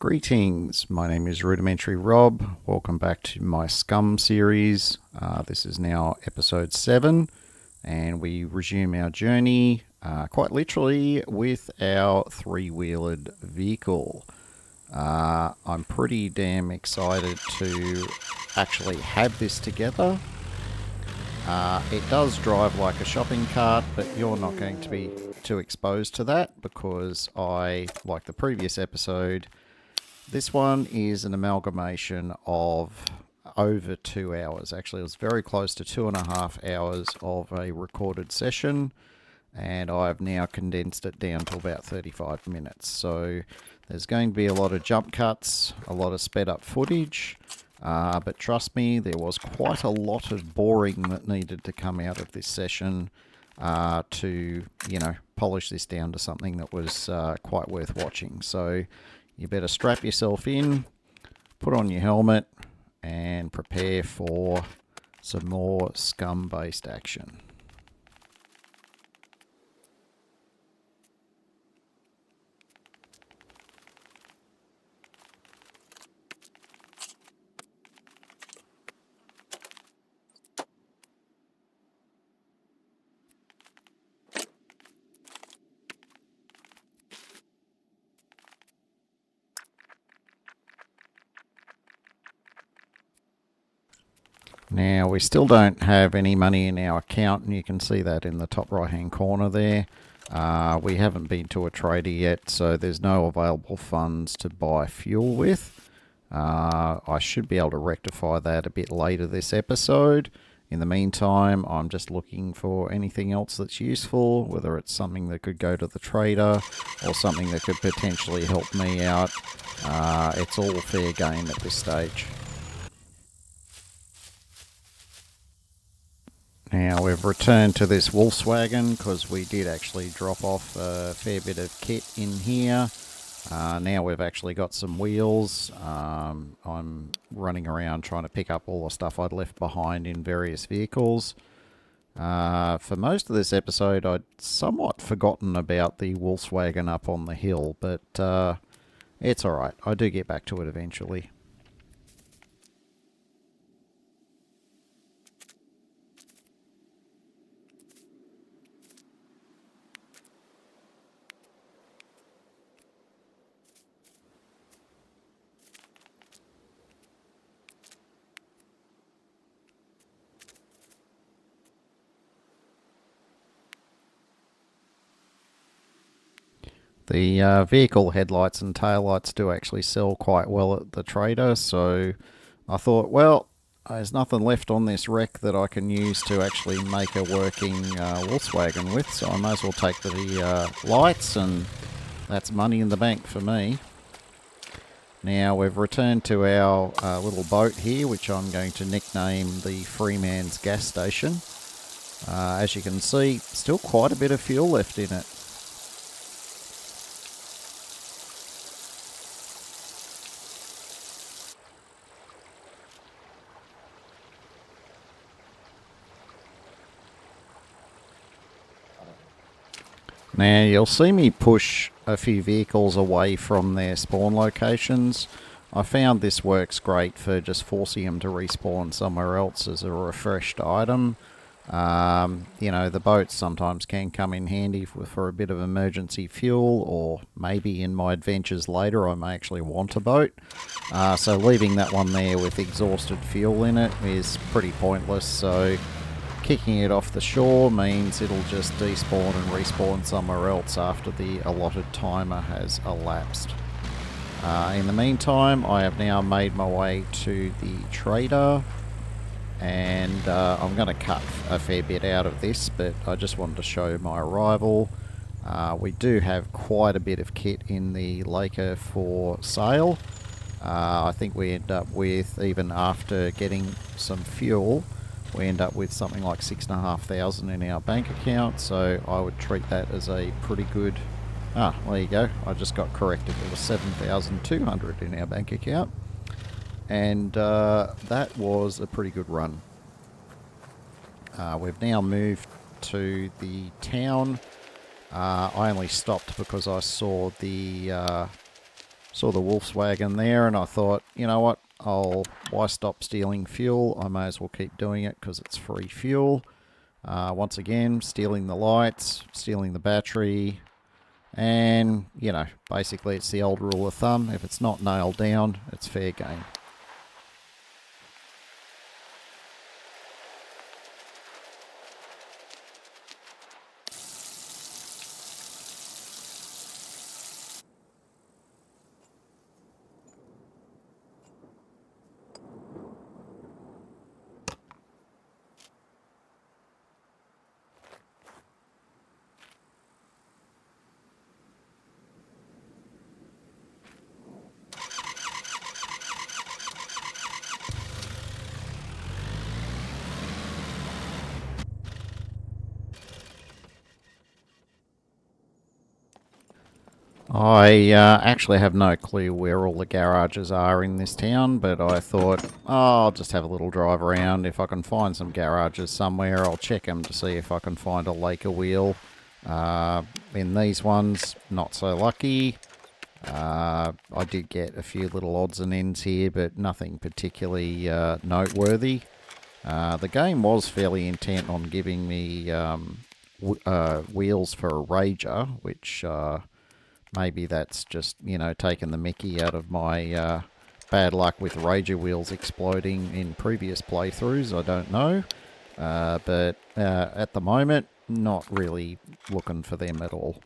Greetings, my name is Rudimentary Rob. Welcome back to my Scum series. This is now episode 7, and we resume our journey quite literally with our three-wheeled vehicle. I'm pretty damn excited to actually have this together. It does drive like a shopping cart, but you're not going to be too exposed to that because like the previous episode, this one is an amalgamation of over 2 hours. Actually, it was very close to 2.5 hours of a recorded session, and I've now condensed it down to about 35 minutes. So there's going to be a lot of jump cuts, a lot of sped up footage, but trust me, there was quite a lot of boring that needed to come out of this session to, polish this down to something that was quite worth watching. So you better strap yourself in, put on your helmet, and prepare for some more Scum-based action. Now, we still don't have any money in our account, and you can see that in the top right-hand corner there. We haven't been to a trader yet, so there's no available funds to buy fuel with. I should be able to rectify that a bit later this episode. In the meantime, I'm just looking for anything else that's useful, whether it's something that could go to the trader or something that could potentially help me out. It's all fair game at this stage. Now we've returned to this Volkswagen because we did actually drop off a fair bit of kit in here. Now we've actually got some wheels. I'm running around trying to pick up all the stuff I'd left behind in various vehicles. For most of this episode, I'd somewhat forgotten about the Volkswagen up on the hill, but it's alright. I do get back to it eventually. The vehicle headlights and taillights do actually sell quite well at the trader, so I thought, well, there's nothing left on this wreck that I can use to actually make a working Volkswagen with, so I may as well take the lights, and that's money in the bank for me. Now we've returned to our little boat here, which I'm going to nickname the Freeman's Gas Station. As you can see, still quite a bit of fuel left in it. Now you'll see me push a few vehicles away from their spawn locations. I found this works great for just forcing them to respawn somewhere else as a refreshed item. The boats sometimes can come in handy for a bit of emergency fuel, or maybe in my adventures later I may actually want a boat. So leaving that one there with exhausted fuel in it is pretty pointless, so kicking it off the shore means it'll just despawn and respawn somewhere else after the allotted timer has elapsed. In the meantime, I have now made my way to the trader, and I'm going to cut a fair bit out of this, but I just wanted to show my arrival. We do have quite a bit of kit in the Laker for sale. I think we end up with, even after getting some fuel, we end up with something like 6,500 in our bank account, so I would treat that as a pretty good... there you go, I just got corrected. There was 7,200 in our bank account, and that was a pretty good run. We've now moved to the town. I only stopped because I saw the Saw the Volkswagen there, and I thought, you know what? Why stop stealing fuel? I may as well keep doing it because it's free fuel. Once again, stealing the lights, stealing the battery, and, you know, basically it's the old rule of thumb. If it's not nailed down, it's fair game. I actually have no clue where all the garages are in this town, but I thought, oh, I'll just have a little drive around. If I can find some garages somewhere, I'll check them to see if I can find a Laker wheel. In these ones, not so lucky. I did get a few little odds and ends here, but nothing particularly noteworthy. The game was fairly intent on giving me wheels for a Rager, which maybe that's just, you know, taking the mickey out of my bad luck with Rager wheels exploding in previous playthroughs. I don't know. But at the moment, not really looking for them at all.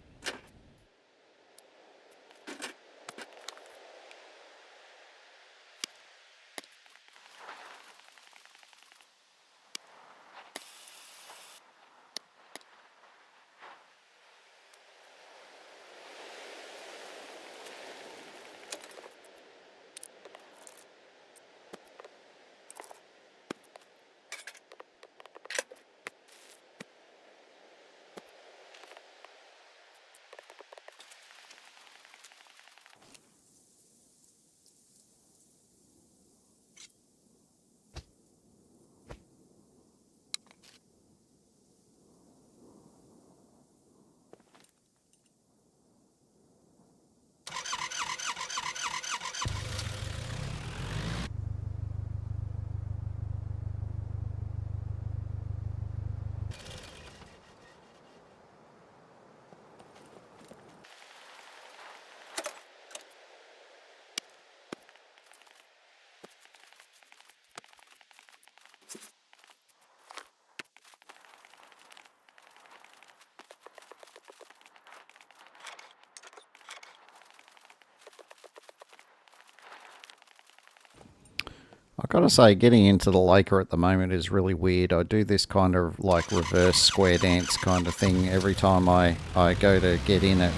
I gotta say, getting into the Laker at the moment is really weird. I do this kind of like reverse square dance kind of thing every time I go to get in it.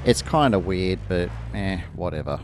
It's kind of weird, but whatever.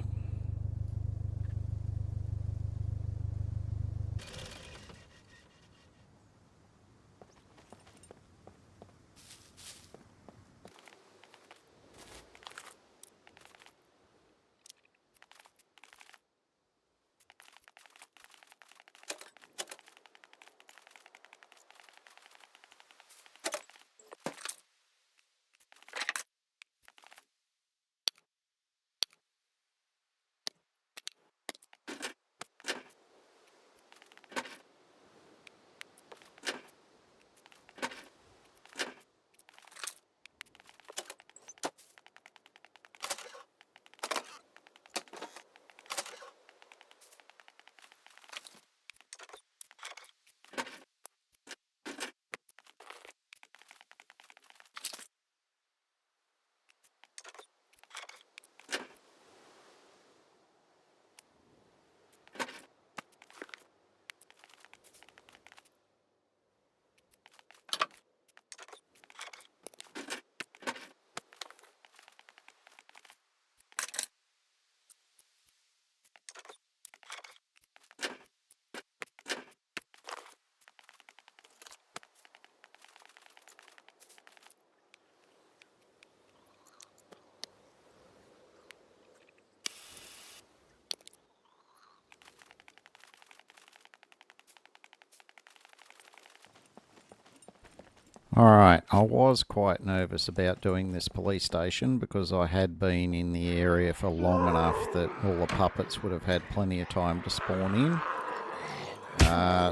Alright, I was quite nervous about doing this police station because I had been in the area for long enough that all the puppets would have had plenty of time to spawn in.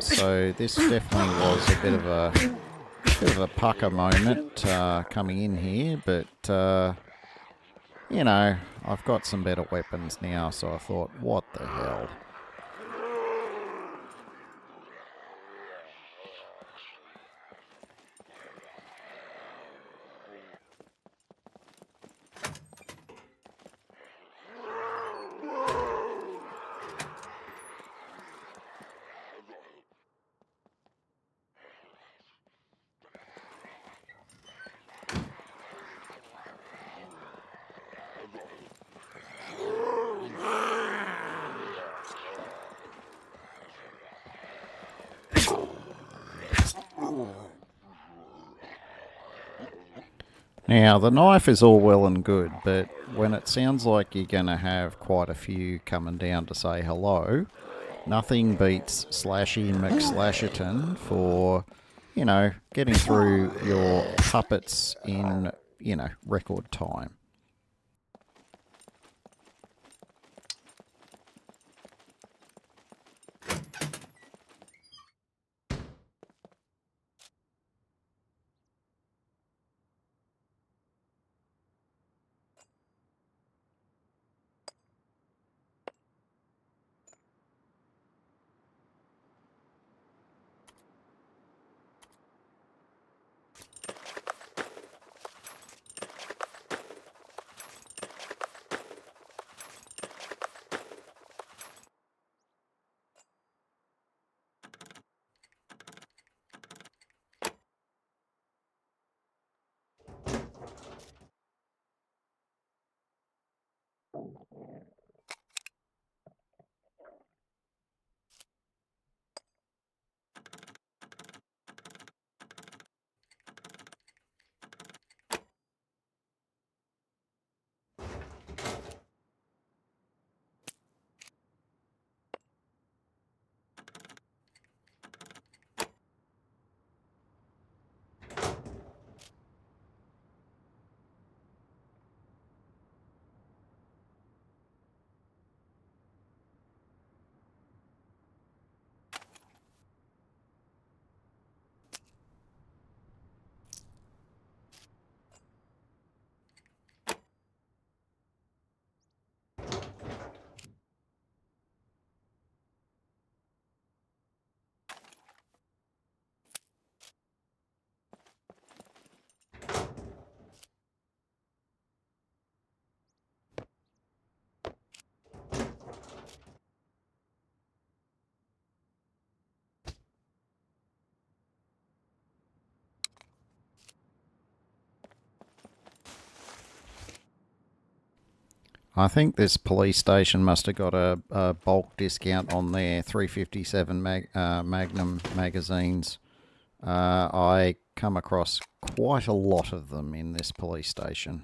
So this definitely was a bit of a pucker moment coming in here, but you know, I've got some better weapons now, so I thought, what the hell? Now, the knife is all well and good, but when it sounds like you're going to have quite a few coming down to say hello, nothing beats Slashy McSlasherton for, you know, getting through your puppets in, you know, record time. I think this police station must have got a bulk discount on their 357 Magnum magazines. I come across quite a lot of them in this police station.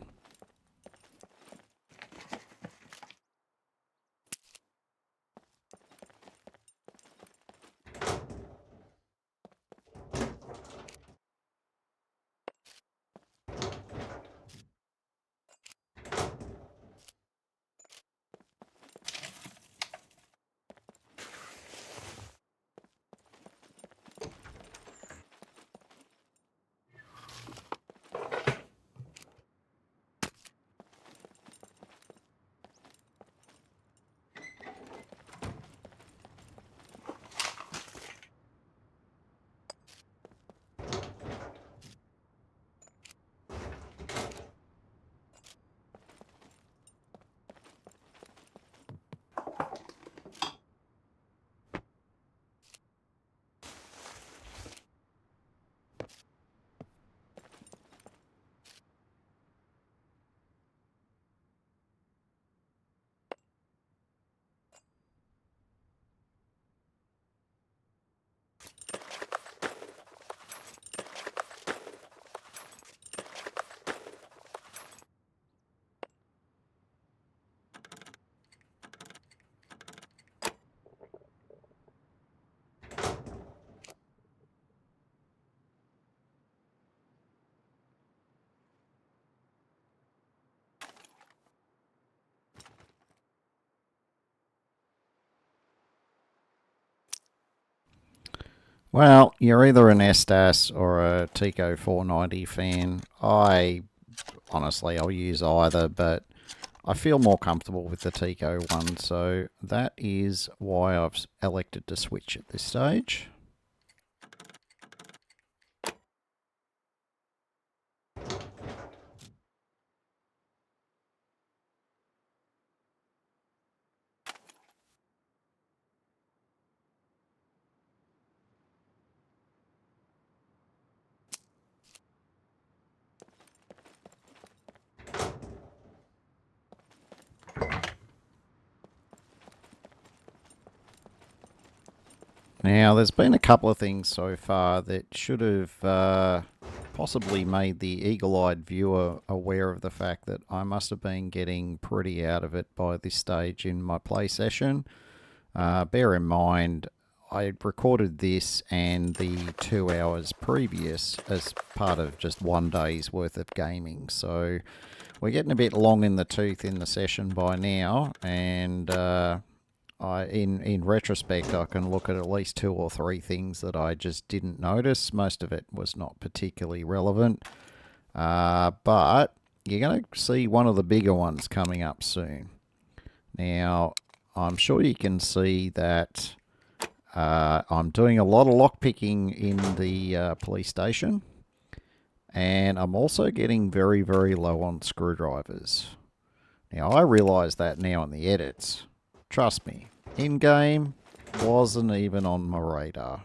Well, you're either an Estas or a Tico 490 fan. Honestly, I'll use either, but I feel more comfortable with the Tico one, so that is why I've elected to switch at this stage. Now, there's been a couple of things so far that should have possibly made the eagle-eyed viewer aware of the fact that I must have been getting pretty out of it by this stage in my play session. Bear in mind, I recorded this and the 2 hours previous as part of just one day's worth of gaming, so we're getting a bit long in the tooth in the session by now, and in retrospect, I can look at least 2 or 3 things that I just didn't notice. Most of it was not particularly relevant, but you're going to see one of the bigger ones coming up soon. Now, I'm sure you can see that I'm doing a lot of lockpicking in the police station, and I'm also getting very, very low on screwdrivers. Now, I realise that now in the edits. Trust me, in-game wasn't even on my radar.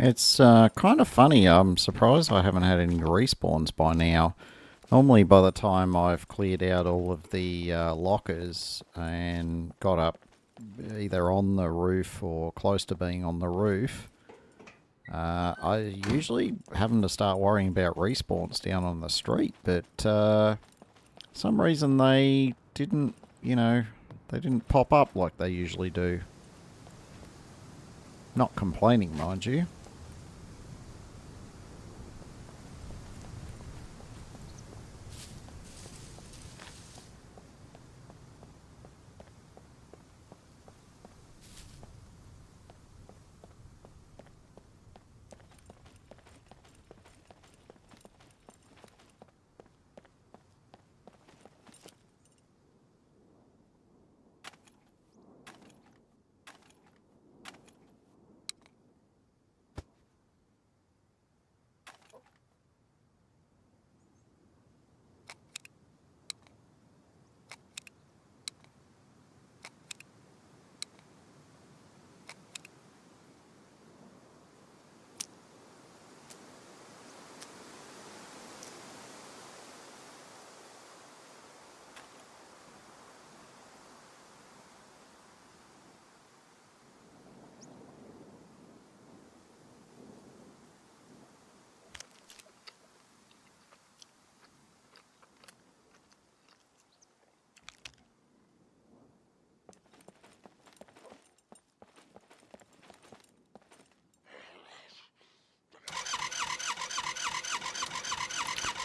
It's kind of funny. I'm surprised I haven't had any respawns by now. Normally, by the time I've cleared out all of the lockers and got up either on the roof or close to being on the roof, I usually having to start worrying about respawns down on the street. But some reason they didn't, they didn't pop up like they usually do. Not complaining, mind you.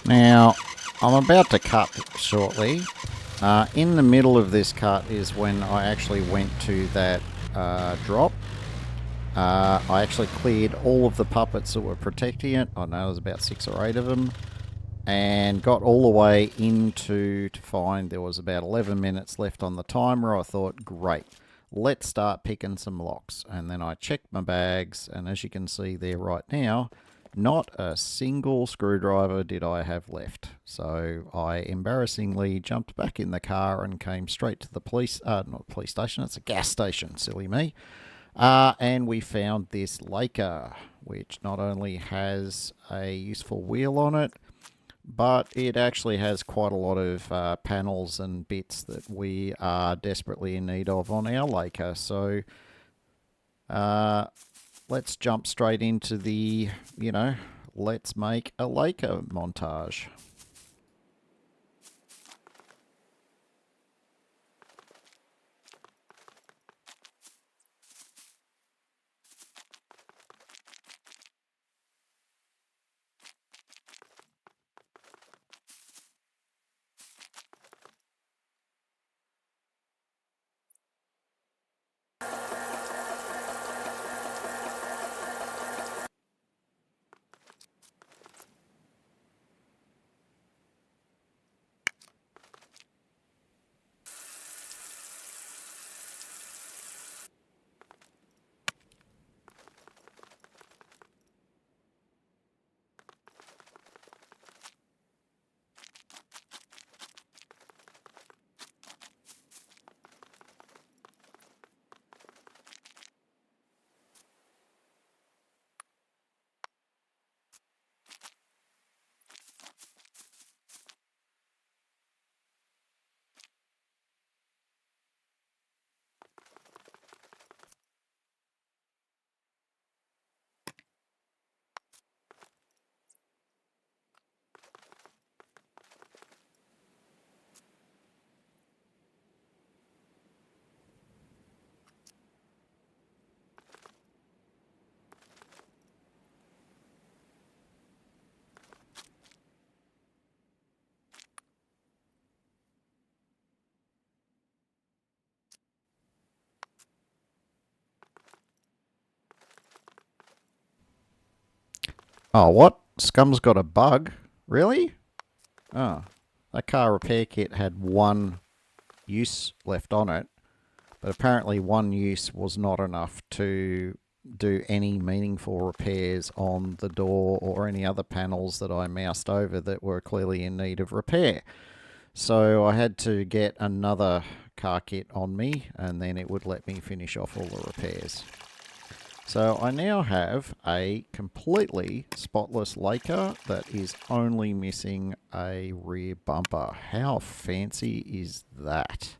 Now, I'm about to cut shortly. In the middle of this cut is when I actually went to that drop. I actually cleared all of the puppets that were protecting it. I know there was about 6 or 8 of them. And got all the way into to find there was about 11 minutes left on the timer. I thought, great, let's start picking some locks. And then I checked my bags, and as you can see there right now, not a single screwdriver did I have left. So I embarrassingly jumped back in the car and came straight to the not police station, it's a gas station, silly me. And we found this Laker, which not only has a useful wheel on it, but it actually has quite a lot of panels and bits that we are desperately in need of on our Laker. So let's jump straight into the, let's make a Laker montage. Oh, what? Scum's got a bug? Really? Oh, that car repair kit had one use left on it, but apparently one use was not enough to do any meaningful repairs on the door or any other panels that I moused over that were clearly in need of repair. So I had to get another car kit on me, and then it would let me finish off all the repairs. So I now have a completely spotless Laker that is only missing a rear bumper. How fancy is that?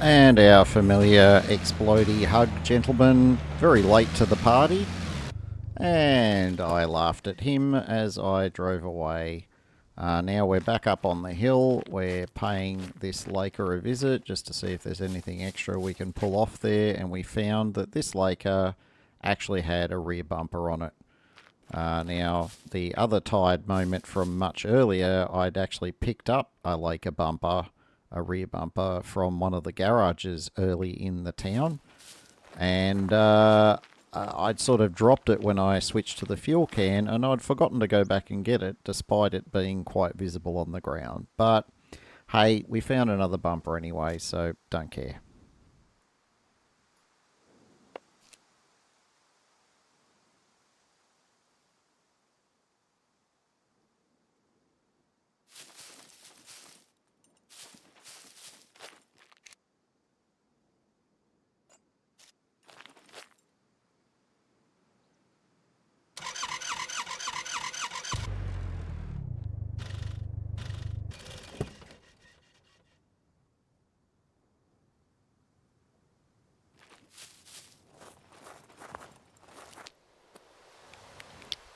And our familiar explodey hug gentleman, very late to the party. And I laughed at him as I drove away. Now we're back up on the hill. We're paying this Laker a visit just to see if there's anything extra we can pull off there. And we found that this Laker actually had a rear bumper on it. Now, the other tired moment from much earlier, I'd actually picked up a Laker bumper, a rear bumper, from one of the garages early in the town. And I'd sort of dropped it when I switched to the fuel can, and I'd forgotten to go back and get it, despite it being quite visible on the ground. But hey, we found another bumper anyway, so don't care.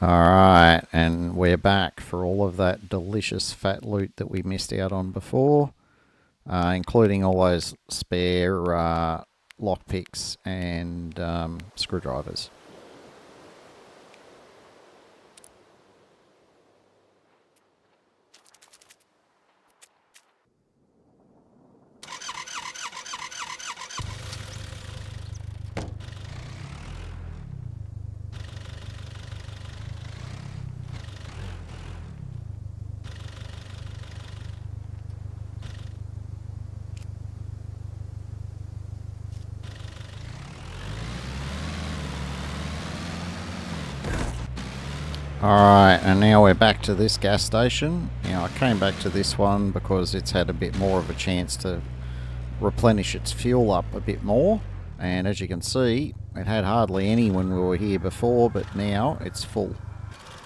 Alright, and we're back for all of that delicious fat loot that we missed out on before, including all those spare lockpicks and screwdrivers. Alright, and now we're back to this gas station. Now, I came back to this one because it's had a bit more of a chance to replenish its fuel up a bit more. And as you can see, it had hardly any when we were here before, but now it's full.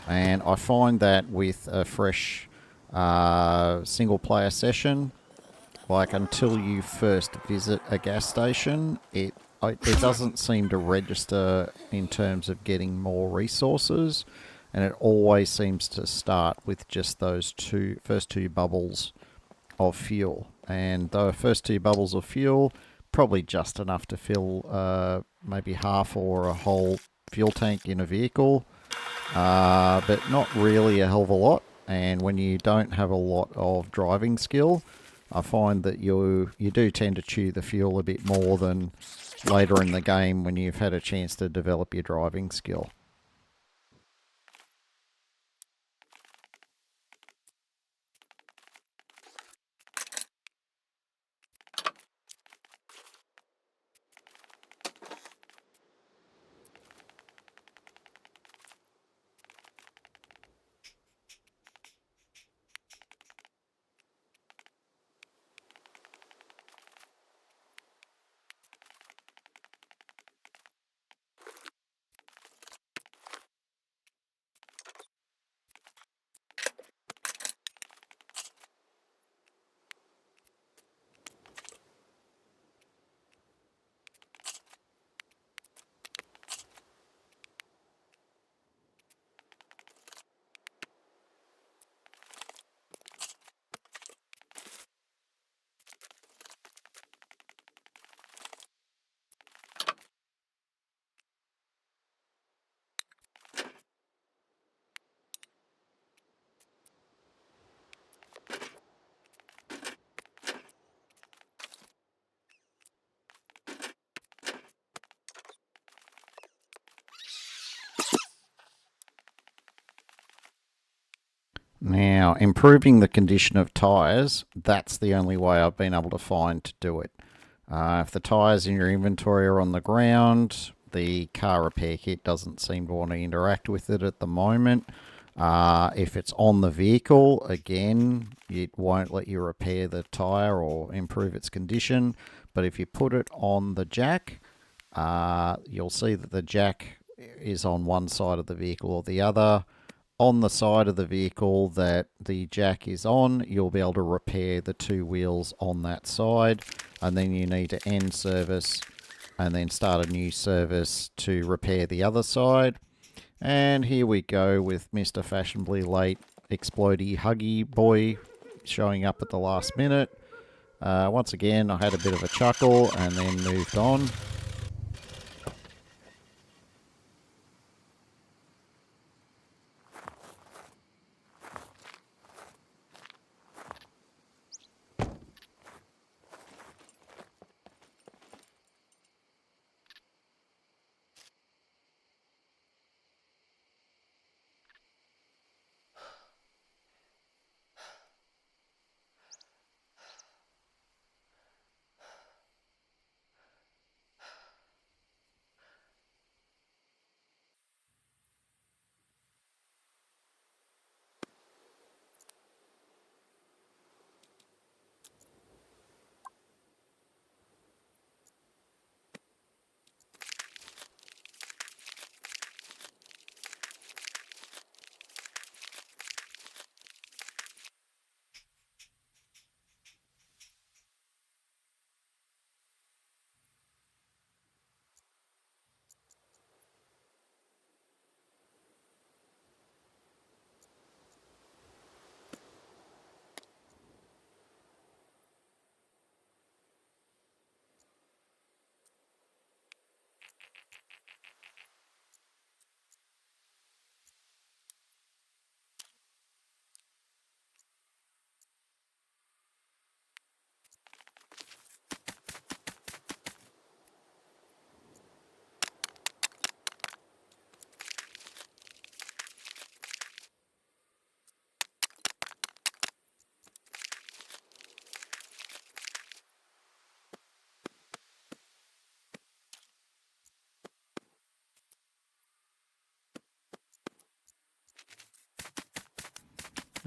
And I find that with a fresh single player session, like until you first visit a gas station, it doesn't seem to register in terms of getting more resources, and it always seems to start with just those first two bubbles of fuel. And the first two bubbles of fuel, probably just enough to fill maybe half or a whole fuel tank in a vehicle, but not really a hell of a lot. And when you don't have a lot of driving skill, I find that you do tend to chew the fuel a bit more than later in the game when you've had a chance to develop your driving skill. Now, improving the condition of tyres, that's the only way I've been able to find to do it. If the tyres in your inventory are on the ground, the car repair kit doesn't seem to want to interact with it at the moment. If it's on the vehicle, again, it won't let you repair the tyre or improve its condition. But if you put it on the jack, you'll see that the jack is on one side of the vehicle or the other. On the side of the vehicle that the jack is on, you'll be able to repair the two wheels on that side, and then you need to end service and then start a new service to repair the other side. And here we go with Mr. Fashionably Late explodey huggy boy showing up at the last minute. Once again, I had a bit of a chuckle and then moved on.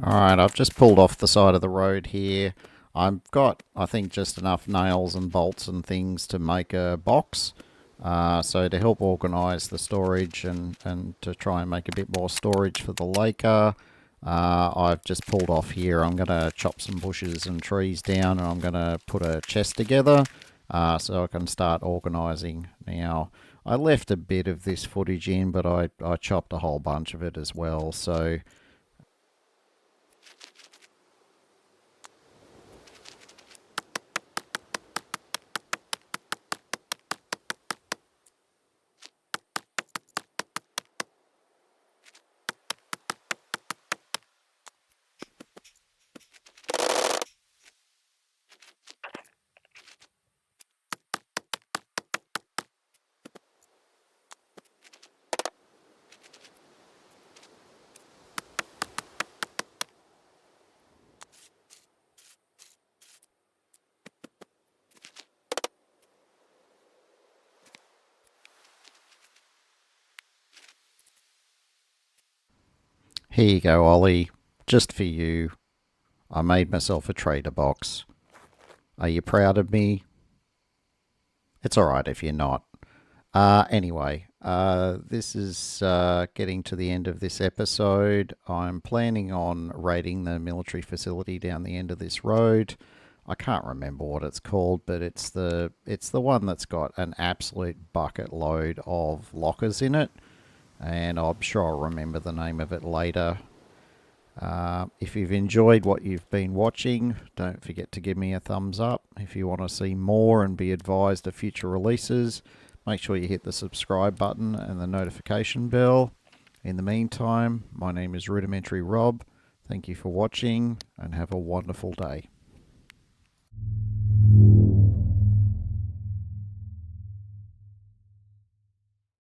Alright, I've just pulled off the side of the road here. I've got, I think, just enough nails and bolts and things to make a box. So to help organise the storage and to try and make a bit more storage for the Laker, I've just pulled off here. I'm going to chop some bushes and trees down, and I'm going to put a chest together so I can start organising. Now, I left a bit of this footage in, but I chopped a whole bunch of it as well. So here you go, Ollie. Just for you. I made myself a trader box. Are you proud of me? It's alright if you're not. Anyway, this is getting to the end of this episode. I'm planning on raiding the military facility down the end of this road. I can't remember what it's called, but it's the one that's got an absolute bucket load of lockers in it, and I'm sure I'll remember the name of it later. If you've enjoyed what you've been watching, don't forget to give me a thumbs up. If you want to see more and be advised of future releases, make sure you hit the subscribe button and the notification bell. In the meantime, my name is Rudimentary Rob. Thank you for watching and have a wonderful day.